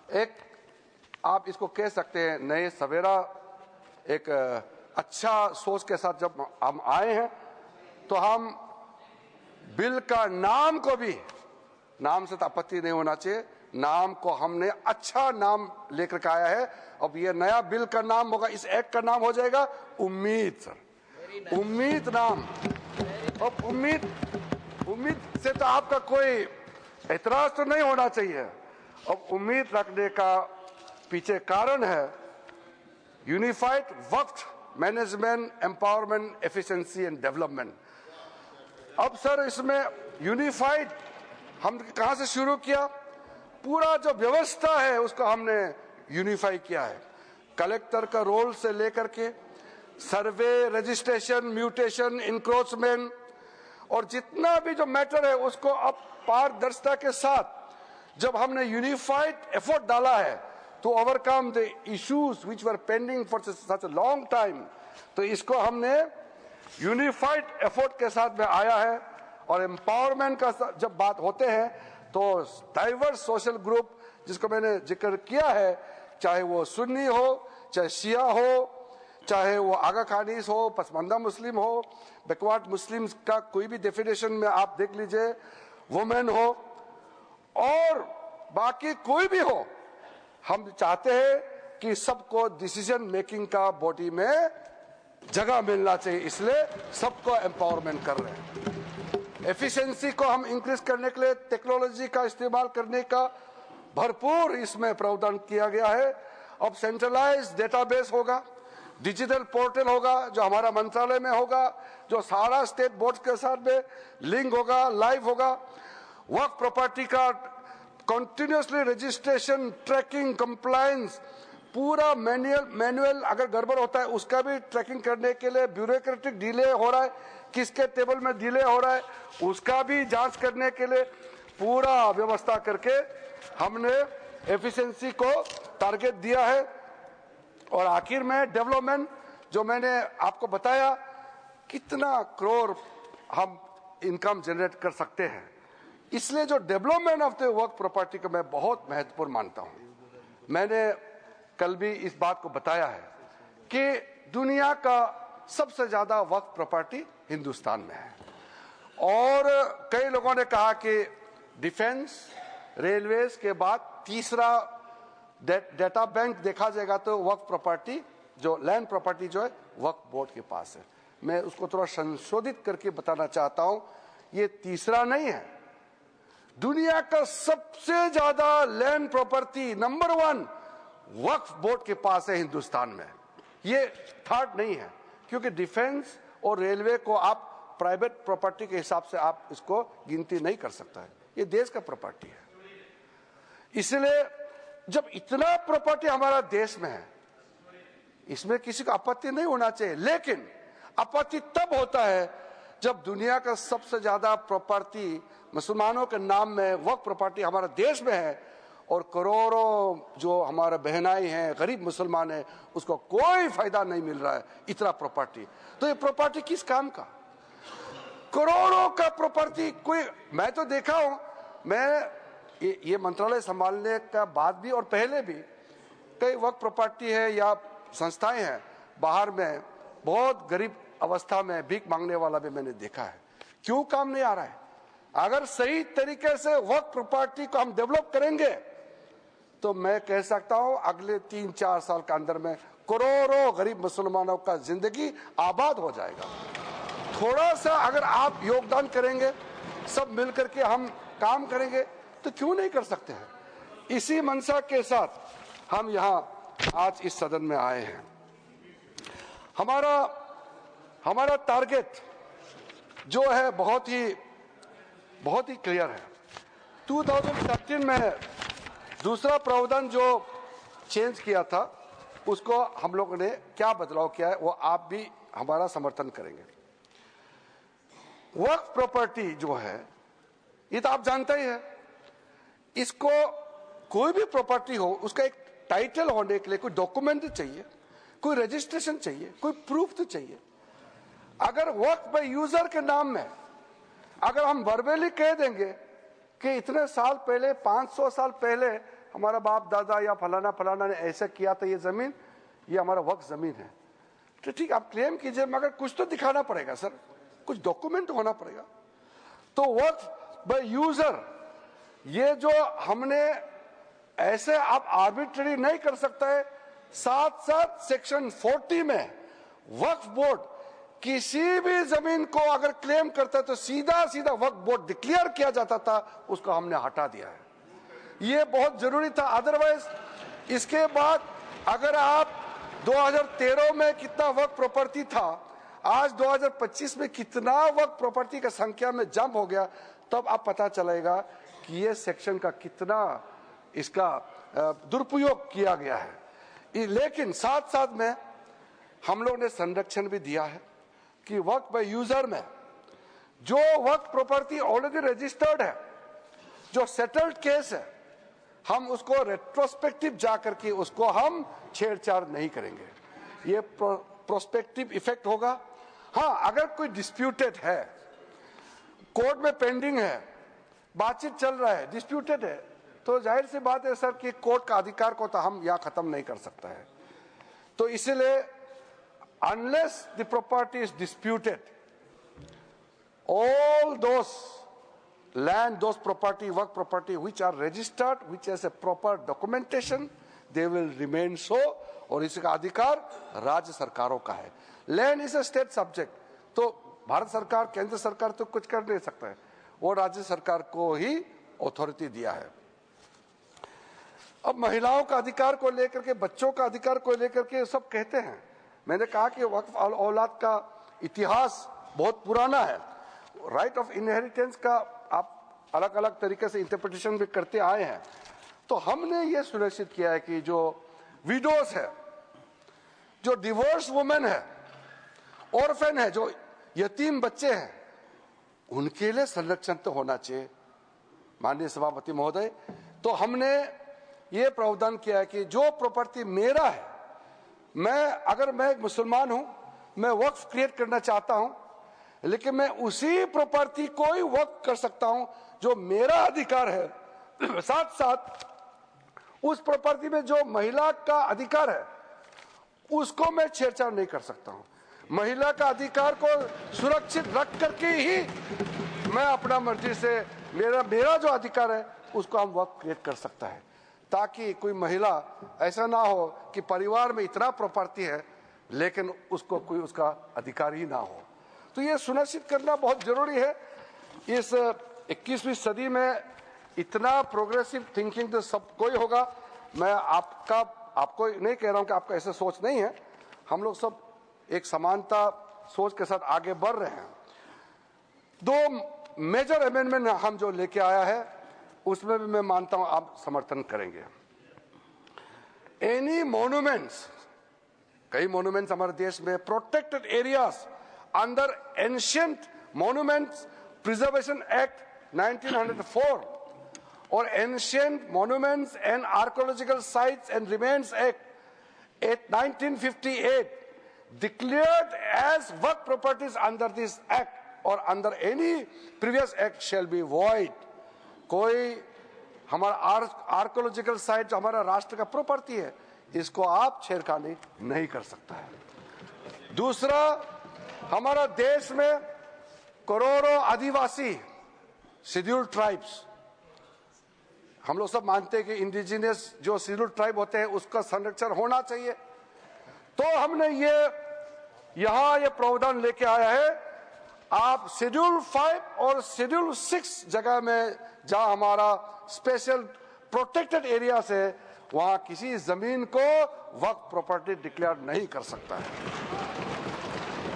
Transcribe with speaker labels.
Speaker 1: एक आप इसको कह सकते हैं नए सवेरा, एक अच्छा सोच के साथ जब हम आए हैं तो हम बिल का नाम को भी, नाम से तो आपत्ति नहीं होना चाहिए, नाम को हमने अच्छा नाम लेकर के आया है। अब ये नया बिल का नाम होगा, इस एक्ट का नाम हो जाएगा उम्मीद सर, उम्मीद नाम। अब उम्मीद से तो आपका कोई एतराज तो नहीं होना चाहिए। अब उम्मीद रखने का पीछे कारण है unified Waqf management empowerment efficiency and development. अब सर इसमें यूनिफाइड हम कहां से शुरू किया, पूरा जो व्यवस्था है उसको हमने यूनिफाई किया है। कलेक्टर का रोल से लेकर के सर्वे, रजिस्ट्रेशन, म्यूटेशन, इंक्रोचमेंट और जितना भी जो मैटर है उसको अब पारदर्शिता के साथ जब हमने यूनिफाइड एफर्ट डाला है to overcome the issues which were pending for such a long time, तो इसको हमने यूनिफाइड एफर्ट के साथ में आया है। और एम्पावरमेंट का जब बात होते हैं तो डाइवर्स सोशल ग्रुप जिसको मैंने जिक्र किया है, चाहे वो सुन्नी हो, चाहे शिया हो, चाहे वो आगा खानीस हो, पसमानदा मुस्लिम हो, बैकवर्ड मुस्लिम्स का कोई भी डेफिनेशन में आप देख लीजिए, वुमेन हो और बाकी कोई भी हो, हम चाहते हैं कि सबको डिसीजन मेकिंग का बॉडी में जगह मिलना चाहिए, इसलिए सबको एम्पावरमेंट कर रहे हैं। एफिशिएंसी को हम इंक्रीज करने के लिए टेक्नोलॉजी का इस्तेमाल करने का भरपूर इसमें प्रावधान किया गया है। अब सेंट्रलाइज्ड डेटाबेस होगा, डिजिटल पोर्टल होगा जो हमारा मंत्रालय में होगा, जो सारा स्टेट बोर्ड के साथ में लिंक होगा, लाइव होगा। वक्फ प्रॉपर्टी का कंटिन्यूसली रजिस्ट्रेशन, ट्रैकिंग, कंप्लायंस, पूरा मैनुअल अगर गड़बड़ होता है उसका भी ट्रैकिंग करने के लिए, ब्यूरोक्रेटिक डिले हो रहा है, किसके टेबल में डिले हो रहा है उसका भी जांच करने के लिए पूरा व्यवस्था करके हमने एफिशिएंसी को टारगेट दिया है। और आखिर में डेवलपमेंट, जो मैंने आपको बताया कितना करोड़ हम इनकम जनरेट कर सकते हैं, इसलिए जो development of the work property को मैं बहुत महत्वपूर्ण मानता हूं। मैंने कल भी इस बात को बताया है कि दुनिया का सबसे ज्यादा वर्क प्रॉपर्टी हिंदुस्तान में है। और कई लोगों ने कहा कि डिफेंस, रेलवेज के बाद तीसरा डेटा बैंक देखा जाएगा तो वर्क प्रॉपर्टी, जो लैंड प्रॉपर्टी जो है वक्फ बोर्ड के पास है। मैं उसको थोड़ा संशोधित करके बताना चाहता हूं, ये तीसरा नहीं है, दुनिया का सबसे ज्यादा लैंड प्रॉपर्टी नंबर 1 वक्फ बोर्ड के पास है हिंदुस्तान में, ये थर्ड नहीं है। क्योंकि डिफेंस और रेलवे को आप प्राइवेट प्रॉपर्टी के हिसाब से आप इसको गिनती नहीं कर सकता है, ये देश का प्रॉपर्टी है। इसलिए जब इतना प्रॉपर्टी हमारा देश में है, इसमें किसी को आपत्ति नहीं होना चाहिए, लेकिन आपत्ति तब होता है जब दुनिया का सबसे ज्यादा प्रॉपर्टी मुसलमानों के नाम में वक्फ प्रॉपर्टी हमारा देश में है और करोड़ों जो हमारे बहनाई हैं, गरीब मुसलमान हैं, उसको कोई फायदा नहीं मिल रहा है इतना प्रॉपर्टी। तो ये प्रॉपर्टी किस काम का, करोड़ों का प्रॉपर्टी। कोई, मैं तो देखा हूं, मैं ये मंत्रालय संभालने का बाद भी और पहले भी कई वक्त प्रॉपर्टी है या संस्थाएं हैं बाहर में, बहुत गरीब अवस्था में भीख मांगने वाला भी मैंने देखा है। क्यों काम नहीं आ रहा है? अगर सही तरीके से वक्त प्रॉपर्टी को हम डेवलप करेंगे तो मैं कह सकता हूं अगले 3-4 साल के अंदर में करोड़ों गरीब मुसलमानों का जिंदगी आबाद हो जाएगा। थोड़ा सा अगर आप योगदान करेंगे, सब मिलकर के हम काम करेंगे तो क्यों नहीं कर सकते हैं। इसी मंशा के साथ हम यहाँ आज इस सदन में आए हैं। हमारा टारगेट जो है बहुत ही क्लियर है। 2013 में दूसरा प्रावधान जो चेंज किया था उसको हम लोगों ने क्या बदलाव किया है वो आप भी हमारा समर्थन करेंगे। वक्फ प्रॉपर्टी जो है ये तो आप जानते ही है, इसको कोई भी प्रॉपर्टी हो उसका एक टाइटल होने के लिए कोई डॉक्यूमेंट चाहिए, कोई रजिस्ट्रेशन चाहिए, कोई प्रूफ तो चाहिए। अगर वक्फ पे यूजर के नाम में अगर हम वर्बली कह देंगे कि इतने साल पहले, 500 साल पहले हमारा बाप दादा या फलाना फलाना ने ऐसा किया था, ये जमीन ये हमारा वक्फ जमीन है, तो ठीक आप क्लेम कीजिए, मगर कुछ तो दिखाना पड़ेगा सर, कुछ डॉक्यूमेंट होना पड़ेगा। तो वक्फ बाय यूजर ये जो हमने ऐसे आप आर्बिट्ररी नहीं कर सकता है। साथ साथ सेक्शन 40 में वक्फ बोर्ड किसी भी जमीन को अगर क्लेम करता है तो सीधा सीधा वक्फ बोर्ड डिक्लेयर किया जाता था, उसको हमने हटा दिया है। ये बहुत जरूरी था। अदरवाइज इसके बाद अगर आप 2013 में कितना वक्फ प्रॉपर्टी था, आज 2025 में कितना वक्फ प्रॉपर्टी का संख्या में जंप हो गया, तब आप पता चलेगा कि ये सेक्शन का कितना इसका दुरुपयोग किया गया है। लेकिन साथ साथ में हम लोग ने संरक्षण भी दिया है कि वक्फ बाय यूजर में जो वक्फ प्रॉपर्टी ऑलरेडी रजिस्टर्ड है, जो सेटल्ड केस है, हम उसको रेट्रोस्पेक्टिव जाकर के उसको हम छेड़छाड़ नहीं करेंगे। ये प्रोस्पेक्टिव इफेक्ट होगा। हाँ, अगर कोई डिस्प्यूटेड है, कोर्ट में पेंडिंग है, बातचीत चल रहा है, डिस्प्यूटेड है, तो जाहिर सी बात है सर कि कोर्ट का अधिकार को तो हम यहाँ खत्म नहीं कर सकता है। तो इसलिए unless the property is disputed, all those land, those property, work property which are registered, which has a proper documentation, they will remain so, और इसका अधिकार राज्य सरकारों का है। Land is a state subject, तो भारत सरकार, केंद्र सरकार तो कुछ कर नहीं सकता है, वो राज्य सरकार को ही अथॉरिटी दिया है। अब महिलाओं का अधिकार को लेकर के, बच्चों का अधिकार को लेकर के सब कहते हैं। मैंने कहा कि वक्फ औलाद का इतिहास बहुत पुराना है। राइट ऑफ इनहेरिटेंस का आप अलग अलग तरीके से इंटरप्रिटेशन भी करते आए हैं। तो हमने ये सुनिश्चित किया है कि जो विडोज है, जो डिवोर्स वुमेन है, ऑर्फन है, जो यतीम बच्चे हैं, उनके लिए संरक्षण तो होना चाहिए। माननीय सभापति महोदय, तो हमने ये प्रावधान किया है कि जो प्रॉपर्टी मेरा है, अगर मैं एक मुसलमान हूं, मैं वक्फ क्रिएट करना चाहता हूं, लेकिन मैं उसी प्रॉपर्टी को ही वक्फ कर सकता हूं जो मेरा अधिकार है। साथ साथ उस प्रॉपर्टी में जो महिला का अधिकार है उसको मैं छेड़छाड़ नहीं कर सकता हूं। महिला का अधिकार को सुरक्षित रख करके ही मैं अपना मर्जी से मेरा जो अधिकार है उसको हम वक्फ क्रिएट कर सकता है, ताकि कोई महिला ऐसा ना हो कि परिवार में इतना प्रॉपर्टी है लेकिन उसको कोई उसका अधिकार ही ना हो। तो ये सुनिश्चित करना बहुत जरूरी है। इस 21वीं सदी में इतना प्रोग्रेसिव थिंकिंग तो सबको ही होगा। मैं आपको नहीं कह रहा हूं कि आपका ऐसा सोच नहीं है, हम लोग सब एक समानता सोच के साथ आगे बढ़ रहे हैं। 2 मेजर अमेंडमेंट हम जो लेके आया है उसमें भी मैं मानता हूं आप समर्थन करेंगे। एनी मॉन्यूमेंट्स, कई मॉन्यूमेंट्स हमारे देश में protected areas under ancient monuments preservation act 1904 और ancient monuments and archaeological sites and remains act 1958 declared as work properties under this act or under any previous act shall be void। कोई हमारा archaeological site जो हमारा राष्ट्र का property है, इसको आप छेड़खानी नहीं कर सकता है। दूसरा, हमारा देश में करोड़ों आदिवासी शेड्यूल्ड ट्राइब्स, हम लोग सब मानते हैं कि इंडिजिनियस जो शेड्यूल्ड ट्राइब होते हैं उसका संरक्षण होना चाहिए। तो हमने यहां ये प्रावधान लेके आया है, आप शेड्यूल 5 और शेड्यूल 6 जगह में जहां हमारा स्पेशल प्रोटेक्टेड एरिया है, वहां किसी जमीन को वक्फ प्रॉपर्टी डिक्लेयर नहीं कर सकता है।